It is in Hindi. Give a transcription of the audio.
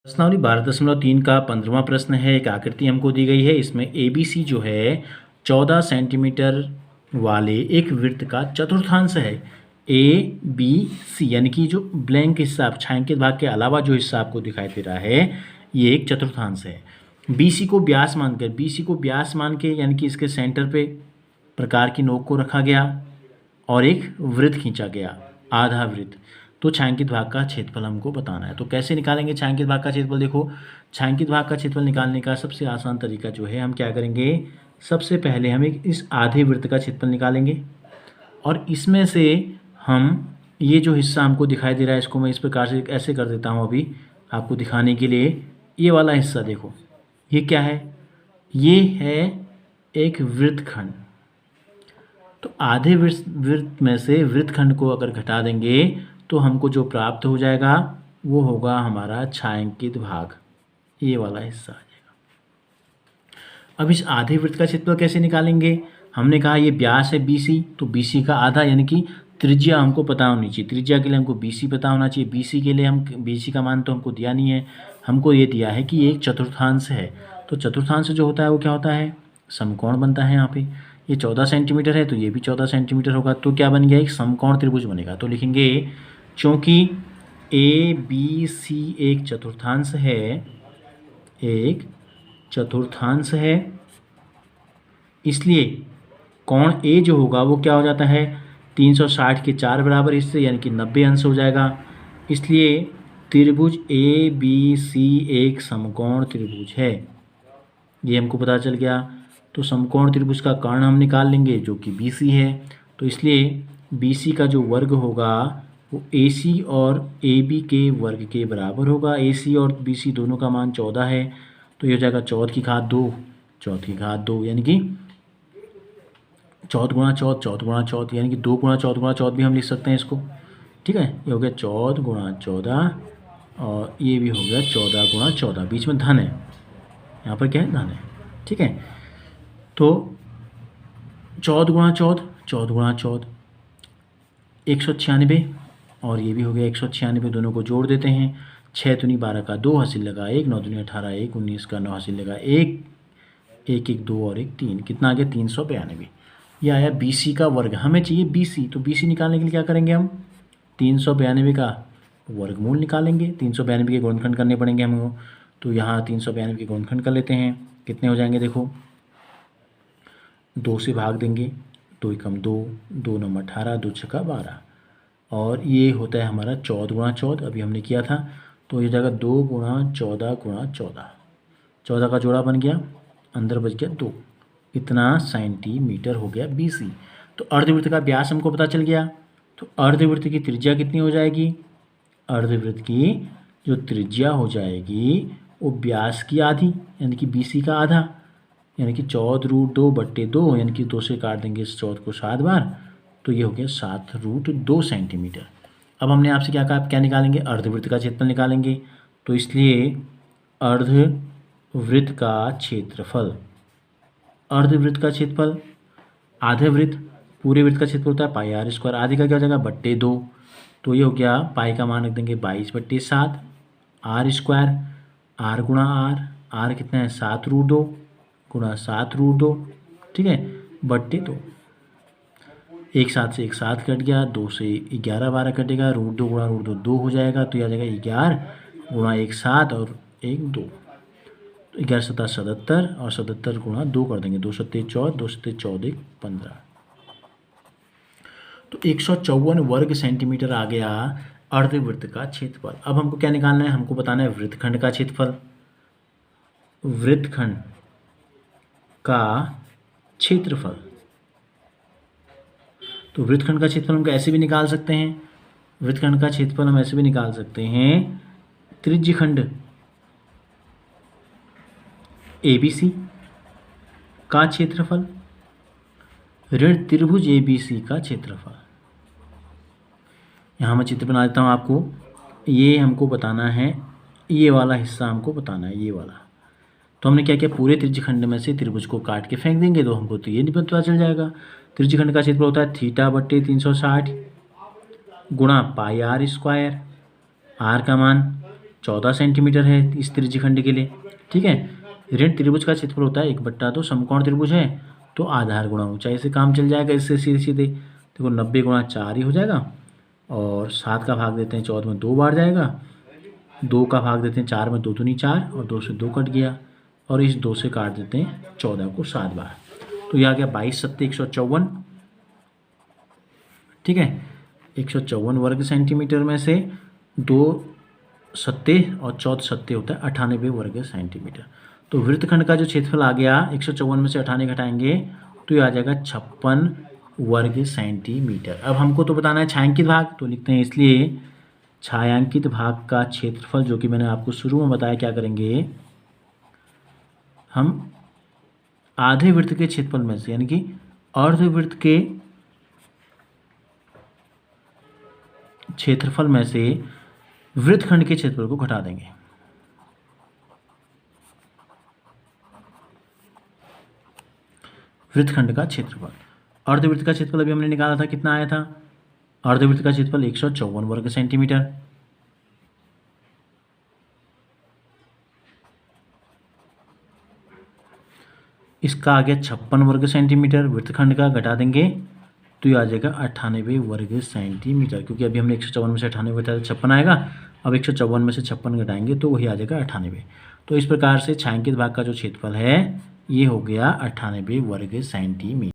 प्रश्नावली 12.3 का 15वां प्रश्न है। एक आकृति हमको दी गई है। इसमें ABC जो है 14 सेंटीमीटर वाले एक वृत्त का चतुर्थांश है। ABC यानी कि जो ब्लैंक हिस्सा छायांकित भाग के अलावा जो हिस्सा आपको दिखाई दे रहा है ये एक चतुर्थांश है। BC को व्यास मान के यानी कि इसके सेंटर पे प्रकार की नोक को रखा गया और एक वृत्त खींचा गया, आधा वृत्त। तो छायांकित भाग का क्षेत्रफल हमको बताना है। तो कैसे निकालेंगे छायांकित भाग का क्षेत्रफल? देखो, छायांकित भाग का क्षेत्रफल निकालने का सबसे आसान तरीका जो है, हम क्या करेंगे, सबसे पहले हम इस आधे वृत्त का क्षेत्रफल निकालेंगे और इसमें से हम ये जो हिस्सा हमको दिखाई दे रहा है इसको मैं इस प्रकार से ऐसे कर देता हूँ अभी आपको दिखाने के लिए। ये वाला हिस्सा देखो, ये क्या है? ये है एक वृत्तखंड। तो आधे वृत्त में से वृत्तखंड को अगर घटा देंगे तो हमको जो प्राप्त हो जाएगा वो होगा हमारा छायांकित भाग, ये वाला हिस्सा आ जाएगा। अब इस आधे वृत्त का क्षेत्रफल कैसे निकालेंगे? हमने कहा ये व्यास है BC, तो BC का आधा यानी कि त्रिज्या हमको पता होनी चाहिए। त्रिज्या के लिए हमको BC पता होना चाहिए। BC के लिए हम BC का मान तो हमको दिया नहीं है, हमको ये दिया है कि ये एक चतुर्थांश है। तो चतुर्थांश जो होता है वो क्या होता है? समकोण बनता है। यहाँ पे ये 14 सेंटीमीटर है तो ये भी 14 सेंटीमीटर होगा, तो क्या बन गया? एक समकोण त्रिभुज बनेगा। तो लिखेंगे क्योंकि ABC एक चतुर्थांश है, इसलिए कोण A जो होगा वो क्या हो जाता है? 360 के 4 बराबर हिस्से यानी कि 90 अंश हो जाएगा। इसलिए त्रिभुज ABC एक समकोण त्रिभुज है, ये हमको पता चल गया। तो समकोण त्रिभुज का कर्ण हम निकाल लेंगे जो कि BC है। तो इसलिए BC का जो वर्ग होगा वो AC और AB के वर्ग के बराबर होगा। AC और BC दोनों का मान 14 है, तो ये हो जाएगा 14 की घात 2 यानी कि 14 गुणा 14 यानी कि 2 गुणा 14 भी हम लिख सकते हैं इसको। ठीक है, ये हो गया 14 गुणा 14 और ये भी हो गया 14 गुणा 14। बीच में धन है, यहाँ पर क्या है? धन है। ठीक है, तो 14 गुणा 14 196 और ये भी हो गया 196। दोनों को जोड़ देते हैं। 6 दूनी 12 का 2 हासिल लगा 1, 9 दूनी 18 1, 19 का 9 हासिल लगा 1, 1 1 2 और 1 3, कितना आ गया? 392। ये आया BC का वर्ग। हमें चाहिए BC, तो BC निकालने के लिए क्या करेंगे हम? 392 का वर्गमूल निकालेंगे। 392 के गुणनखंड करने पड़ेंगे हमको, तो यहाँ 392 के गुणनखंड कर लेते हैं। कितने हो जाएंगे? देखो, 2 से भाग देंगे, 2 एकम 2, 2 नम 18, 2 छक्का 12 और ये होता है हमारा 14 गुणा 14, अभी हमने किया था। तो ये जाएगा 2 गुणा 14 गुणा 14, 14 का जोड़ा बन गया, अंदर बच गया 2, इतना सेंटीमीटर हो गया BC। तो अर्धवृत्त का व्यास हमको पता चल गया। तो अर्धवृत्त की त्रिज्या कितनी हो जाएगी? अर्धवृत्त की जो त्रिज्या हो जाएगी वो व्यास की आधी यानी कि BC का आधा, यानी कि 14√2/2 यानी कि 2 से काट देंगे इस 14 को 7 बार, तो ये हो गया 7√2 सेंटीमीटर। अब हमने आपसे क्या कहा? क्या निकालेंगे? अर्धवृत्त का क्षेत्रफल निकालेंगे। तो इसलिए अर्धवृत्त का क्षेत्रफल, अर्धवृत्त का क्षेत्रफल, आधे वृत्त, पूरे वृत्त का क्षेत्रफल होता है πr², आधे का क्या हो जाएगा? 2/2। तो ये हो गया, पाई का मान रख देंगे 22/7, r², r गुणा r कितना है? 7√2 गुणा 7√2, ठीक है, /2। एक साथ से एक साथ कट गया, 2 से 11 12 कटेगा, √2 गुणा √2 2 हो जाएगा, तो यह आ जाएगा 11 गुणा 1 7 और 1 2, 11 7 77 और 77 गुणा 2 कर देंगे, 2 7 14, 2 7 14 15, तो 154 वर्ग सेंटीमीटर आ गया अर्धवृत्त का क्षेत्रफल। अब हमको क्या निकालना है? हमको बताना है वृत्तखंड का क्षेत्रफल। वृत्तखंड का क्षेत्रफल, तो वृत्तखंड का क्षेत्रफल हम ऐसे भी निकाल सकते हैं। वृत्तखंड का क्षेत्रफल हम ऐसे भी निकाल सकते हैं, त्रिज्यखंड ABC का क्षेत्रफल ऋण त्रिभुज ABC का क्षेत्रफल। यहाँ मैं चित्र बना देता हूँ आपको। ये हमको बताना है, ये वाला हिस्सा हमको बताना है, ये वाला। तो हमने क्या किया? पूरे त्रिज्यखंड में से त्रिभुज को काट के फेंक देंगे तो हमको तो ये नहीं पता चल जाएगा। त्रिज्यखंड का क्षेत्रफल होता है θ/360 गुणा πr², r का मान 14 सेंटीमीटर है इस त्रिज्यखंड के लिए। ठीक है, ऋण त्रिभुज का क्षेत्रफल होता है 1/2, समकोण त्रिभुज है तो आधार गुणा ऊंचाई से काम चल जाएगा। इससे सीधे सीधे देखो 90 गुणा 4 ही हो जाएगा, और 7 का भाग देते हैं 14 में 2 बार जाएगा, 2 का भाग देते हैं 4 में 2 दूनी 4, और 2 से 2 कट गया, और इस 2 से काट देते हैं 14 को 7 बार, तो यह आ गया 22 सत्ते 154। ठीक है, 154 वर्ग सेंटीमीटर में से 2 सत्ते और 14 सत्ते होता है 98 वर्ग सेंटीमीटर। तो वृत्तखंड का जो क्षेत्रफल आ गया 154 में से 98 घटाएंगे तो ये आ जाएगा 56 वर्ग सेंटीमीटर। अब हमको तो बताना है छायांकित भाग, तो लिखते हैं इसलिए छायांकित भाग का क्षेत्रफल, जो कि मैंने आपको शुरू में बताया, क्या करेंगे हम आधे वृत्त के क्षेत्रफल में से यानी कि अर्धवृत्त के क्षेत्रफल में से वृत्तखंड के क्षेत्रफल को घटा देंगे। वृत्तखंड का क्षेत्रफल, अर्धवृत्त का क्षेत्रफल अभी हमने निकाला था, कितना आया था, अर्धवृत्त का क्षेत्रफल 154 वर्ग सेंटीमीटर। इसका आ गया 56 वर्ग सेंटीमीटर, वृत्तखंड का घटा देंगे तो ये आ जाएगा 98 वर्ग सेंटीमीटर, क्योंकि अभी हमने 154 में से 98 घटाया 56 आएगा। अब 154 में से 56 घटाएंगे तो वही आ जाएगा 98। तो इस प्रकार से छायांकित भाग का जो क्षेत्रफल है ये हो गया 98 वर्ग सेंटीमीटर।